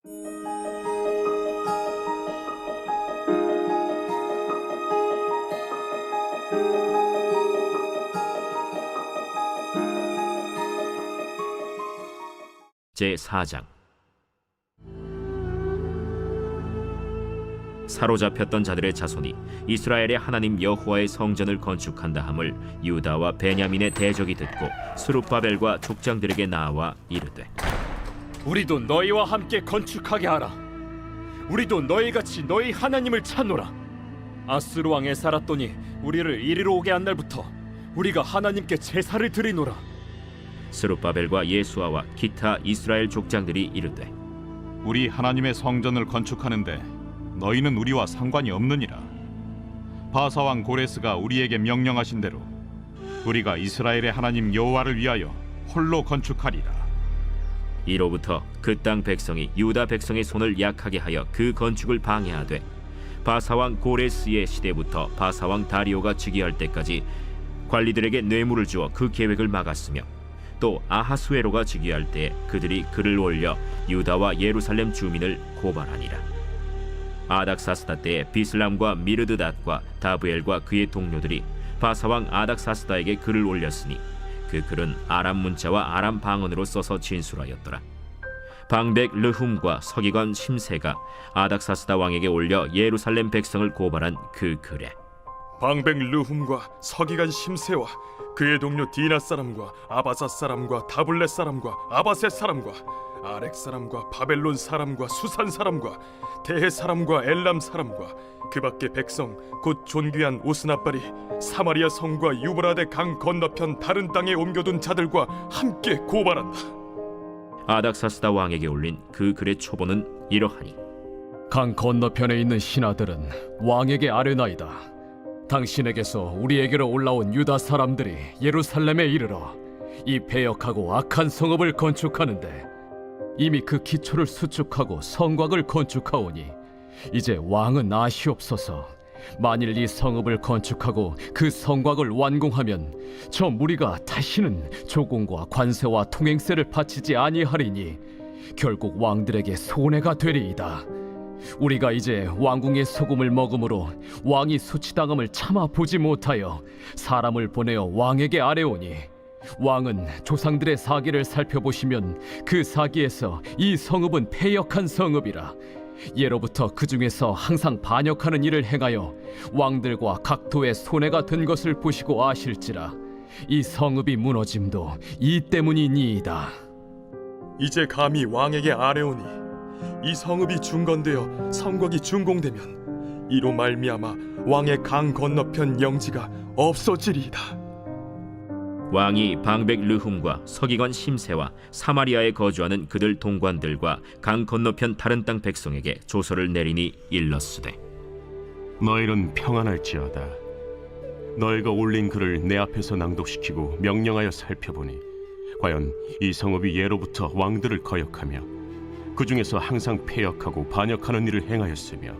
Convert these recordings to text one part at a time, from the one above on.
제4장. 사로잡혔던 자들의 자손이 이스라엘의 하나님 여호와의 성전을 건축한다 함을 유다와 베냐민의 대적이 듣고 스룹바벨과 족장들에게 나와 이르되, 우리도 너희와 함께 건축하게 하라. 우리도 너희같이 너희 하나님을 찾노라. 아스루 왕 에사라돈이 우리를 이리로 오게 한 날부터 우리가 하나님께 제사를 드리노라. 스룹바벨과 예수아와 기타 이스라엘 족장들이 이르되, 우리 하나님의 성전을 건축하는데 너희는 우리와 상관이 없느니라. 바사왕 고레스가 우리에게 명령하신 대로 우리가 이스라엘의 하나님 여호와를 위하여 홀로 건축하리라. 이로부터 그 땅 백성이 유다 백성의 손을 약하게 하여 그 건축을 방해하되, 바사왕 고레스의 시대부터 바사왕 다리오가 즉위할 때까지 관리들에게 뇌물을 주어 그 계획을 막았으며, 또 아하수에로가 즉위할 때 그들이 글을 올려 유다와 예루살렘 주민을 고발하니라. 아닥사스다 때에 비슬람과 미르드닷과 다브엘과 그의 동료들이 바사왕 아닥사스다에게 글을 올렸으니 그 글은 아람 문자와 아람 방언으로 써서 진술하였더라. 방백 르훔과 서기관 심세가 아닥사스다 왕에게 올려 예루살렘 백성을 고발한 그 글에, 방백 르훔과 서기관 심세와 그의 동료 디나 사람과 아바사 사람과 다블렛 사람과 아바셋 사람과 아렉 사람과 바벨론 사람과 수산 사람과 대해 사람과 엘람 사람과 그 밖의 백성 곧 존귀한 오스나발이 사마리아 성과 유브라데 강 건너편 다른 땅에 옮겨둔 자들과 함께 고발한다. 아닥사스다 왕에게 올린 그 글의 초본은 이러하니, 강 건너편에 있는 신하들은 왕에게 아뢰나이다. 당신에게서 우리에게로 올라온 유다 사람들이 예루살렘에 이르러 이 패역하고 악한 성읍을 건축하는데 이미 그 기초를 수축하고 성곽을 건축하오니 이제 왕은 아시옵소서. 만일 이 성읍을 건축하고 그 성곽을 완공하면 저 무리가 다시는 조공과 관세와 통행세를 바치지 아니하리니 결국 왕들에게 손해가 되리이다. 우리가 이제 왕궁의 소금을 먹음으로 왕이 수치당함을 참아 보지 못하여 사람을 보내어 왕에게 아뢰오니, 왕은 조상들의 사기를 살펴보시면 그 사기에서 이 성읍은 패역한 성읍이라. 예로부터 그 중에서 항상 반역하는 일을 행하여 왕들과 각도의 손해가 된 것을 보시고 아실지라. 이 성읍이 무너짐도 이 때문이니이다. 이제 감히 왕에게 아뢰오니 이 성읍이 중건되어 성곽이 준공되면 이로 말미암아 왕의 강 건너편 영지가 없어지리이다. 왕이 방백 르훔과 서기관 심세와 사마리아에 거주하는 그들 동관들과 강 건너편 다른 땅 백성에게 조서를 내리니 일렀으되, 너희는 평안할지어다. 너희가 올린 글을 내 앞에서 낭독시키고 명령하여 살펴보니 과연 이 성읍이 예로부터 왕들을 거역하며 그 중에서 항상 패역하고 반역하는 일을 행하였으며,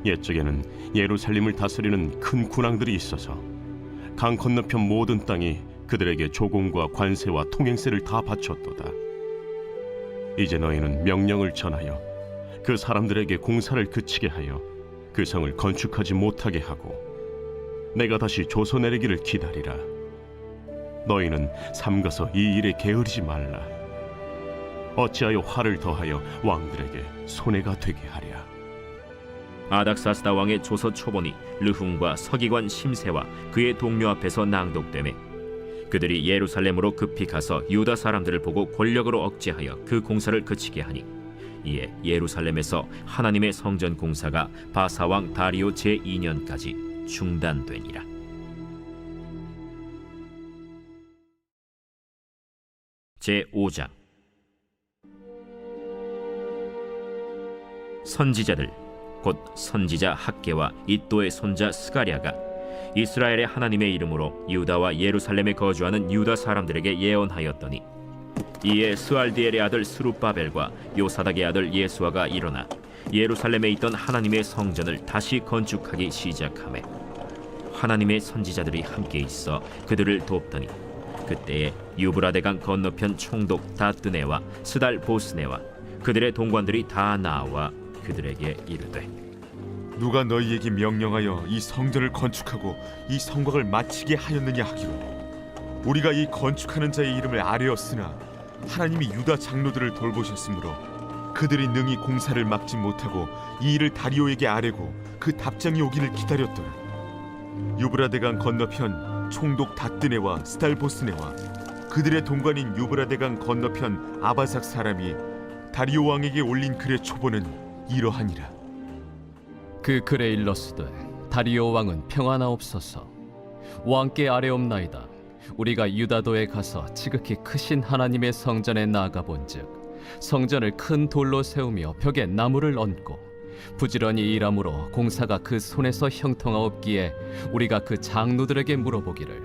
옛적에는 예루살렘을 다스리는 큰 군왕들이 있어서 강 건너편 모든 땅이 그들에게 조공과 관세와 통행세를 다 바쳤도다. 이제 너희는 명령을 전하여 그 사람들에게 공사를 그치게 하여 그 성을 건축하지 못하게 하고 내가 다시 조서 내리기를 기다리라. 너희는 삼가서 이 일에 게으르지 말라. 어찌하여 화를 더하여 왕들에게 손해가 되게 하랴. 아닥사스다 왕의 조서 초본이 르훔과 서기관 심세와 그의 동료 앞에서 낭독되매 그들이 예루살렘으로 급히 가서 유다 사람들을 보고 권력으로 억제하여 그 공사를 그치게 하니, 이에 예루살렘에서 하나님의 성전 공사가 바사왕 다리오 제2년까지 중단되니라. 제5장. 선지자들 곧 선지자 학개와 잇도의 손자 스가랴가 이스라엘의 하나님의 이름으로 유다와 예루살렘에 거주하는 유다 사람들에게 예언하였더니, 이에 스알디엘의 아들 스룹바벨과 요사닥의 아들 예수아가 일어나 예루살렘에 있던 하나님의 성전을 다시 건축하기 시작하매, 하나님의 선지자들이 함께 있어 그들을 돕더니, 그때에 유브라데강 건너편 총독 다뜨네와 스달 보스네와 그들의 동관들이 다 나와 그들에게 이르되 누가 너희에게 명령하여 이 성전을 건축하고 이 성곽을 마치게 하였느냐 하기로 우리가 이 건축하는 자의 이름을 아뢰었으나 하나님이 유다 장로들을 돌보셨으므로 그들이 능히 공사를 막지 못하고 이 일을 다리오에게 아뢰고 그 답장이 오기를 기다렸더라. 유브라데강 건너편 총독 다뜨네와 스달보스네와 그들의 동관인 유브라데강 건너편 아바삭 사람이 다리오 왕에게 올린 글의 초본은 이러하니라. 그 글에 일렀으되 다리오 왕은 평안하옵소서. 왕께 아뢰옵나이다. 우리가 유다도에 가서 지극히 크신 하나님의 성전에 나아가 본즉 성전을 큰 돌로 세우며 벽에 나무를 얹고 부지런히 일함으로 공사가 그 손에서 형통하옵기에 우리가 그 장로들에게 물어보기를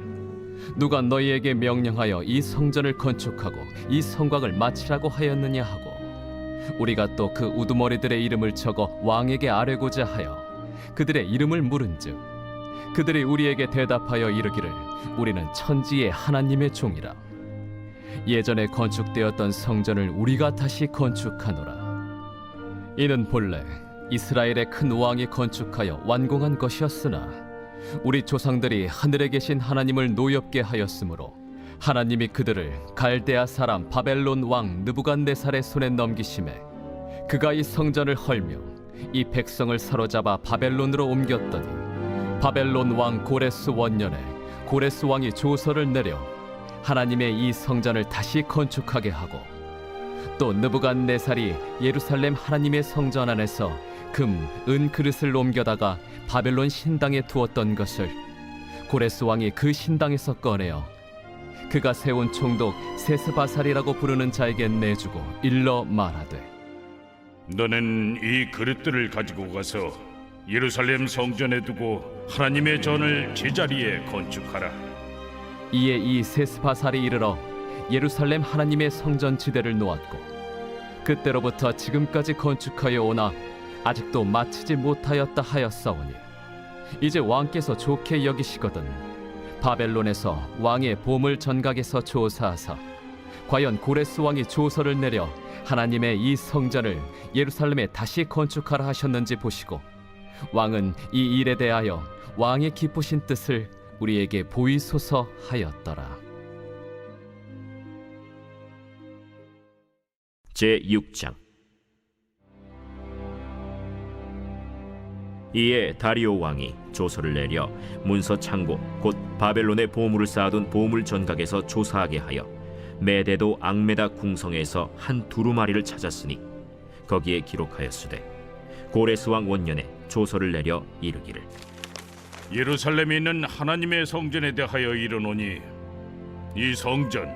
누가 너희에게 명령하여 이 성전을 건축하고 이 성곽을 마치라고 하였느냐 하고 우리가 또 그 우두머리들의 이름을 적어 왕에게 아뢰고자 하여 그들의 이름을 물은즉 그들이 우리에게 대답하여 이르기를 우리는 천지의 하나님의 종이라. 예전에 건축되었던 성전을 우리가 다시 건축하노라. 이는 본래 이스라엘의 큰 왕이 건축하여 완공한 것이었으나 우리 조상들이 하늘에 계신 하나님을 노엽게 하였으므로 하나님이 그들을 갈대아 사람 바벨론 왕 느부갓네살의 손에 넘기심에 그가 이 성전을 헐며 이 백성을 사로잡아 바벨론으로 옮겼더니 바벨론 왕 고레스 원년에 고레스 왕이 조서를 내려 하나님의 이 성전을 다시 건축하게 하고 또 느부갓네살이 예루살렘 하나님의 성전 안에서 금, 은 그릇을 옮겨다가 바벨론 신당에 두었던 것을 고레스 왕이 그 신당에서 꺼내어 그가 세운 총독 세스바살이라고 부르는 자에게 내주고 일러 말하되 너는 이 그릇들을 가지고 가서 예루살렘 성전에 두고 하나님의 전을 제자리에 건축하라. 이에 이 세스바살이 이르러 예루살렘 하나님의 성전 지대를 놓았고 그때로부터 지금까지 건축하여 오나 아직도 마치지 못하였다 하였사오니 이제 왕께서 좋게 여기시거든 바벨론에서 왕의 보물 전각에서 조사하사 과연 고레스 왕이 조서를 내려 하나님의 이 성전을 예루살렘에 다시 건축하라 하셨는지 보시고 왕은 이 일에 대하여 왕의 기쁘신 뜻을 우리에게 보이소서 하였더라. 제6장. 이에 다리오 왕이 조서를 내려 문서 창고 곧 바벨론의 보물을 쌓아둔 보물 전각에서 조사하게 하여 메데도 앙메다 궁성에서 한 두루마리를 찾았으니 거기에 기록하였으되 고레스 왕 원년에 조서를 내려 이르기를 예루살렘에 있는 하나님의 성전에 대하여 이르노니 이 성전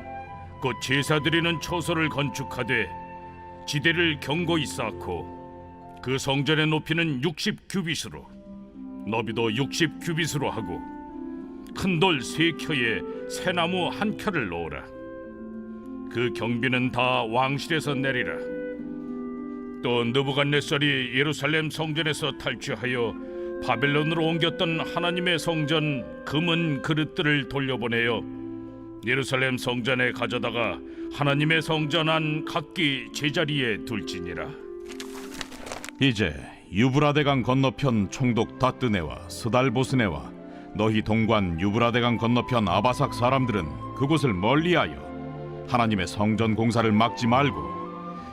곧 제사드리는 처소를 건축하되 지대를 견고히 쌓고 그 성전의 높이는 60규빗으로 너비도 60규빗으로 하고 큰 돌 3켜에 새나무 1켜를 놓으라. 그 경비는 다 왕실에서 내리라. 또 느부갓네살이 예루살렘 성전에서 탈취하여 바벨론으로 옮겼던 하나님의 성전 금은 그릇들을 돌려보내어 예루살렘 성전에 가져다가 하나님의 성전 안 각기 제자리에 둘지니라. 이제 유브라데강 건너편 총독 다뜨네와 스달보스네와 너희 동관 유브라데강 건너편 아바삭 사람들은 그곳을 멀리하여 하나님의 성전 공사를 막지 말고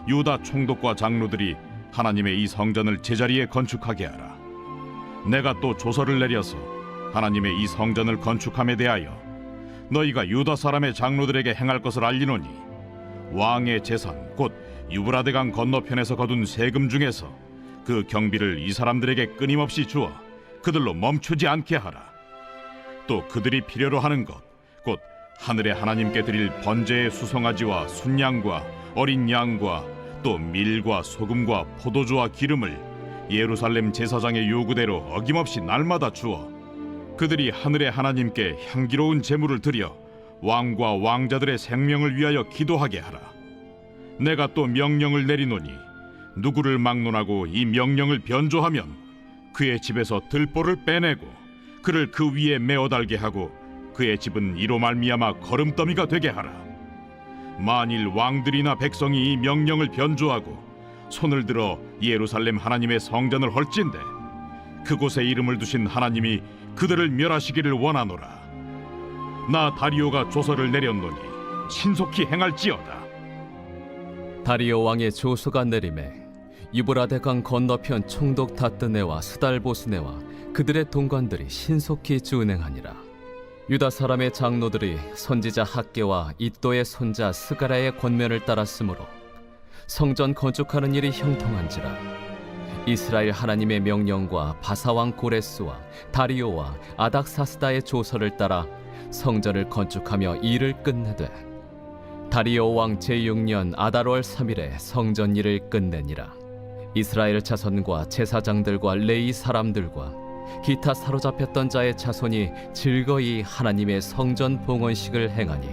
유다 총독과 장로들이 하나님의 이 성전을 제자리에 건축하게 하라. 내가 또 조서를 내려서 하나님의 이 성전을 건축함에 대하여 너희가 유다 사람의 장로들에게 행할 것을 알리노니 왕의 재산 곧 유브라데강 건너편에서 거둔 세금 중에서 그 경비를 이 사람들에게 끊임없이 주어 그들로 멈추지 않게 하라. 또 그들이 필요로 하는 것 곧 하늘의 하나님께 드릴 번제의 수송아지와 순양과 어린 양과 또 밀과 소금과 포도주와 기름을 예루살렘 제사장의 요구대로 어김없이 날마다 주어 그들이 하늘의 하나님께 향기로운 제물을 드려 왕과 왕자들의 생명을 위하여 기도하게 하라. 내가 또 명령을 내리노니 누구를 막론하고 이 명령을 변조하면 그의 집에서 들보를 빼내고 그를 그 위에 메어 달게 하고 그의 집은 이로 말미암아 거름더미가 되게 하라. 만일 왕들이나 백성이 이 명령을 변조하고 손을 들어 예루살렘 하나님의 성전을 헐진대 그곳에 이름을 두신 하나님이 그들을 멸하시기를 원하노라. 나 다리오가 조서를 내렸노니 신속히 행할지어다. 다리오 왕의 조서가 내림에 유브라데 강 건너편 총독 다뜨네와 스달보스네와 그들의 동관들이 신속히 준행하니라. 유다 사람의 장로들이 선지자 학계와 이또의 손자 스가랴의 권면을 따랐으므로 성전 건축하는 일이 형통한지라. 이스라엘 하나님의 명령과 바사왕 고레스와 다리오와 아닥사스다의 조서를 따라 성전을 건축하며 일을 끝내되 다리오 왕 제6년 아달월 3일에 성전 일을 끝내니라. 이스라엘 자손과 제사장들과 레위 사람들과 기타 사로잡혔던 자의 자손이 즐거이 하나님의 성전 봉헌식을 행하니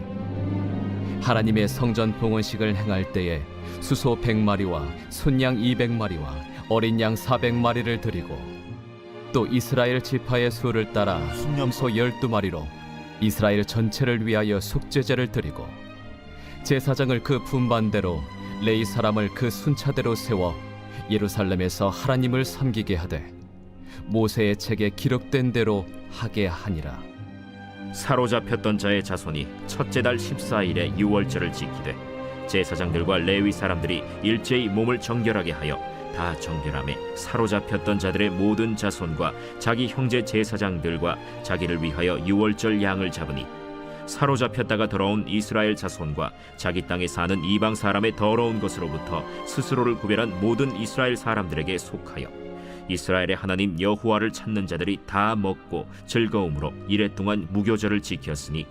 하나님의 성전 봉헌식을 행할 때에 수소 100마리와 순양 200마리와 어린 양 400마리를 드리고 또 이스라엘 지파의 수를 따라 순염소 12마리로 이스라엘 전체를 위하여 속죄제를 드리고 제사장을 그 분반대로 레위 사람을 그 순차대로 세워 예루살렘에서 하나님을 섬기게 하되 모세의 책에 기록된 대로 하게 하니라. 사로잡혔던 자의 자손이 첫째 달 14일에 유월절을 지키되 제사장들과 레위 사람들이 일제히 몸을 정결하게 하여 다 정결함에 사로잡혔던 자들의 모든 자손과 자기 형제 제사장들과 자기를 위하여 유월절 양을 잡으니 사로잡혔다가 돌아온 이스라엘 자손과 자기 땅에 사는 이방 사람의 더러운 것으로부터 스스로를 구별한 모든 이스라엘 사람들에게 속하여 이스라엘의 하나님 여호와를 찾는 자들이 다 먹고 즐거움으로 이레 동안 무교절을 지켰으니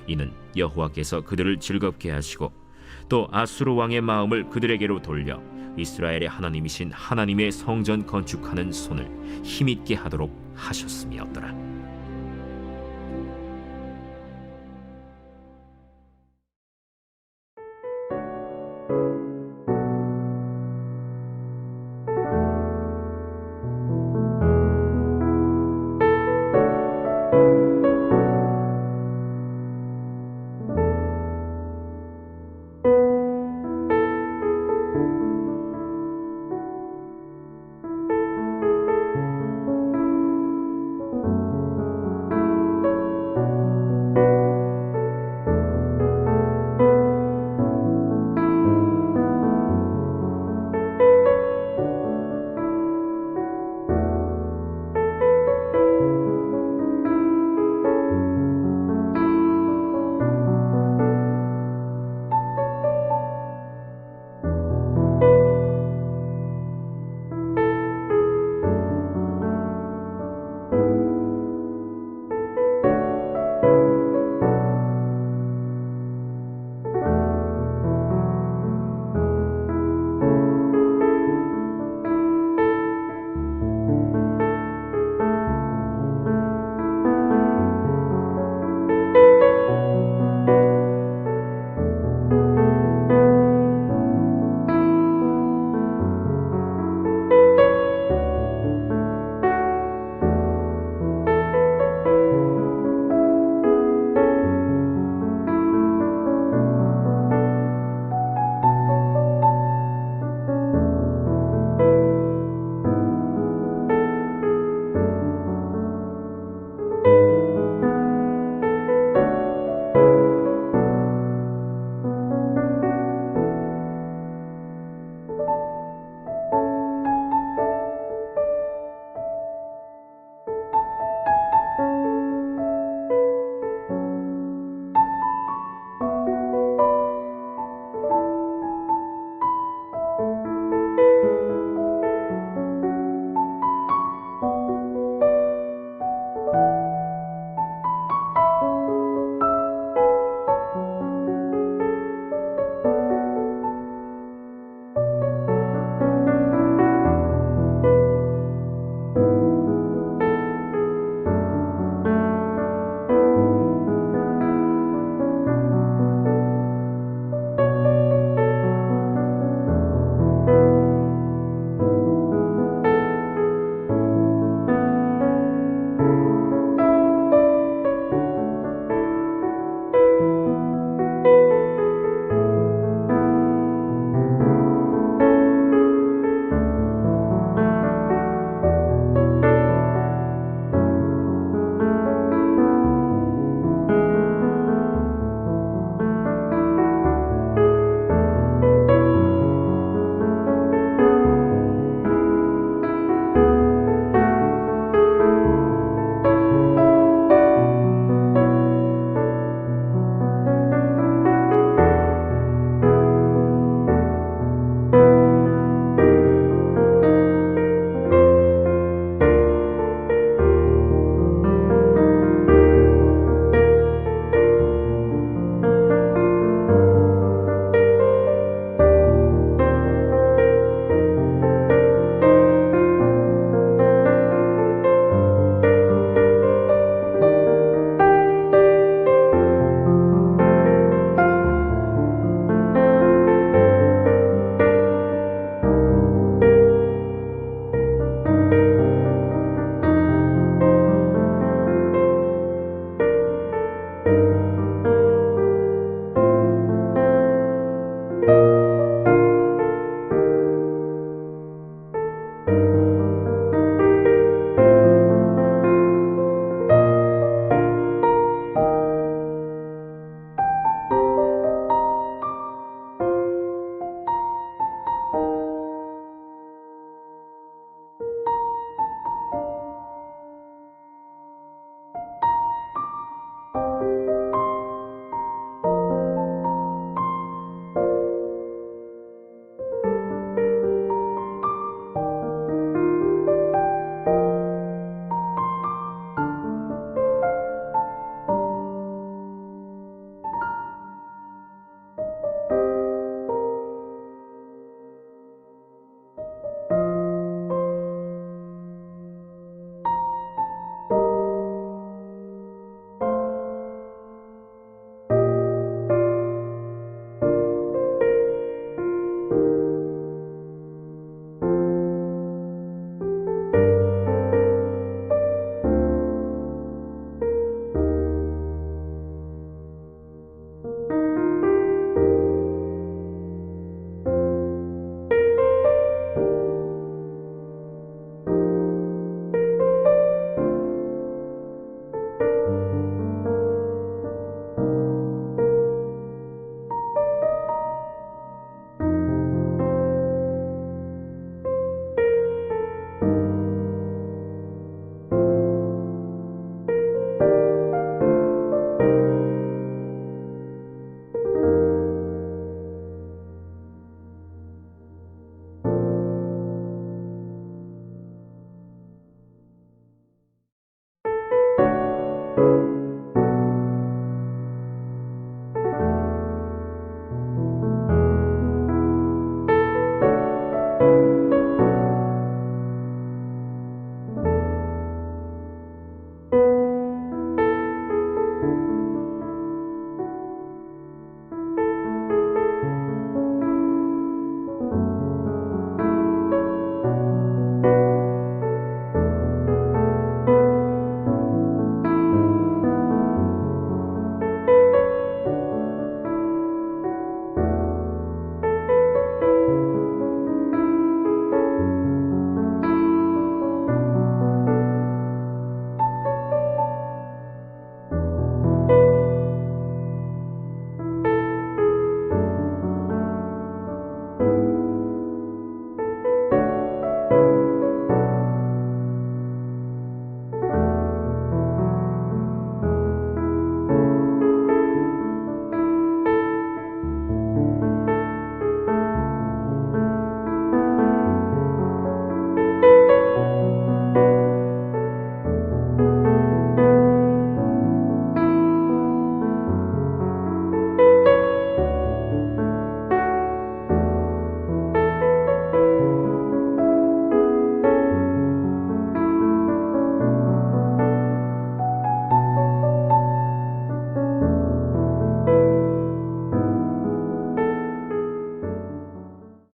이는 여호와께서 그들을 즐겁게 하시고 또 아수르 왕의 마음을 그들에게로 돌려 이스라엘의 하나님이신 하나님의 성전 건축하는 손을 힘있게 하도록 하셨음이었더라.